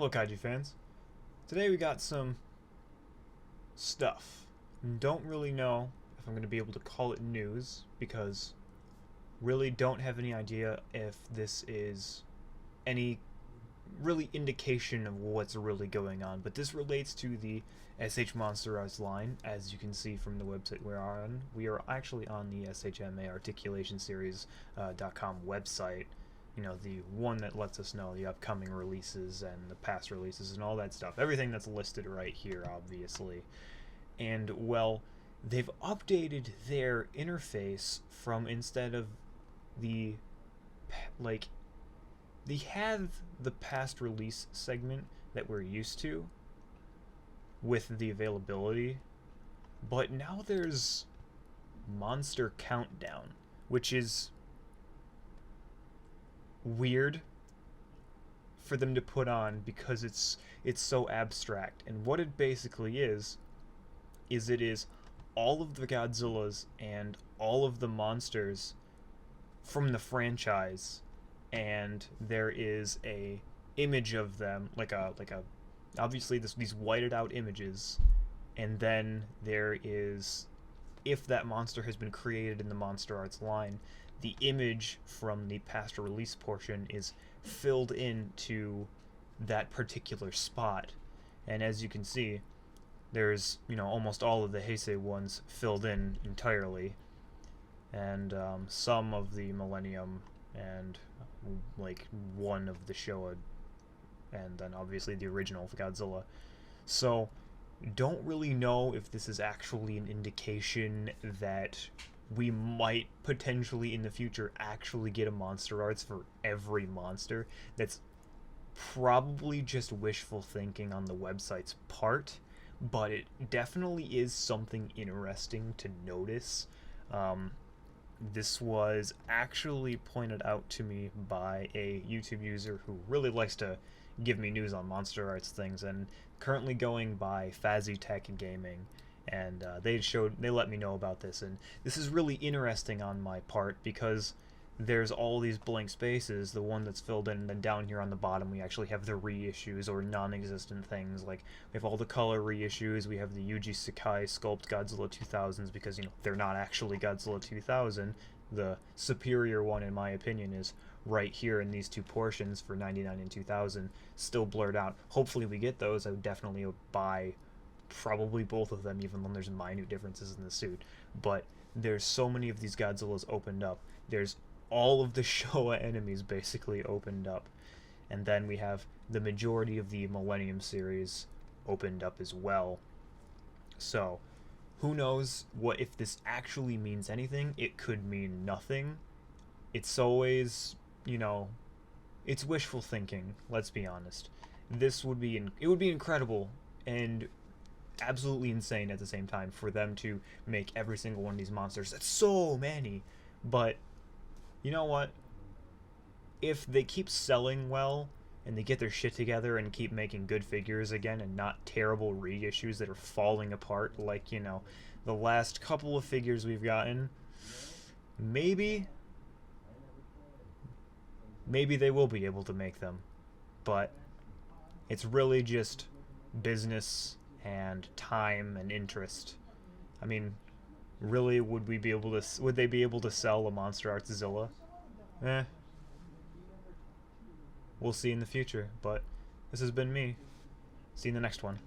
Hello, Kaiju fans. Today we got some stuff. Don't really know if I'm going to be able to call it news because really don't have any idea if this is any really indication of what's really going on. But this relates to the S.H.Monsterarts line, as you can see from the website we're on. We are actually on the S.H.Monsterarticulation.com website. You know, the one that lets us know the upcoming releases and the past releases and all that stuff. Everything that's listed right here, obviously. And, well, they've updated their interface from instead of the, like, they have the past release segment that we're used to with the availability, but now there's Monster Countdown, which is weird for them to put on because it's so abstract. And what it basically is it is all of the Godzillas and all of the monsters from the franchise, and there is a image of them, like a obviously these whited out images, and then there is, if that monster has been created in the Monster Arts line, the image from the past release portion is filled into that particular spot. And as you can see, there's, you know, almost all of the Heisei ones filled in entirely, and some of the Millennium, and like one of the Showa, and then obviously the original Godzilla. So don't really know if this is actually an indication that we might potentially in the future actually get a Monster Arts for every monster. That's probably just wishful thinking on the website's part, but it definitely is something interesting to notice. This was actually pointed out to me by a YouTube user who really likes to give me news on Monster Arts things, and currently going by Fazzy Tech Gaming, and they let me know about this, and this is really interesting on my part because there's all these blank spaces, the one that's filled in, and then down here on the bottom we actually have the reissues or non-existent things. Like, we have all the color reissues, we have the Yuji Sakai sculpt Godzilla 2000s because, you know, they're not actually Godzilla 2000. The superior one, in my opinion, is right here in these two portions for 99 and 2000, still blurred out. Hopefully we get those. I would definitely buy probably both of them, even though there's minute differences in the suit. But there's so many of these Godzillas opened up. There's all of the Showa enemies basically opened up. And then we have the majority of the Millennium series opened up as well. So, who knows what if this actually means anything? It could mean nothing. It's always, you know, it's wishful thinking, let's be honest. This would be, it would be incredible and absolutely insane at the same time for them to make every single one of these monsters. That's so many. But you know what? If they keep selling well and they get their shit together and keep making good figures again and not terrible reissues that are falling apart like, you know, the last couple of figures we've gotten, maybe they will be able to make them. But it's really just business and time and interest. I mean, really, would they be able to sell a Monster Arts Zilla? We'll see in the future, but this has been me. See you in the next one.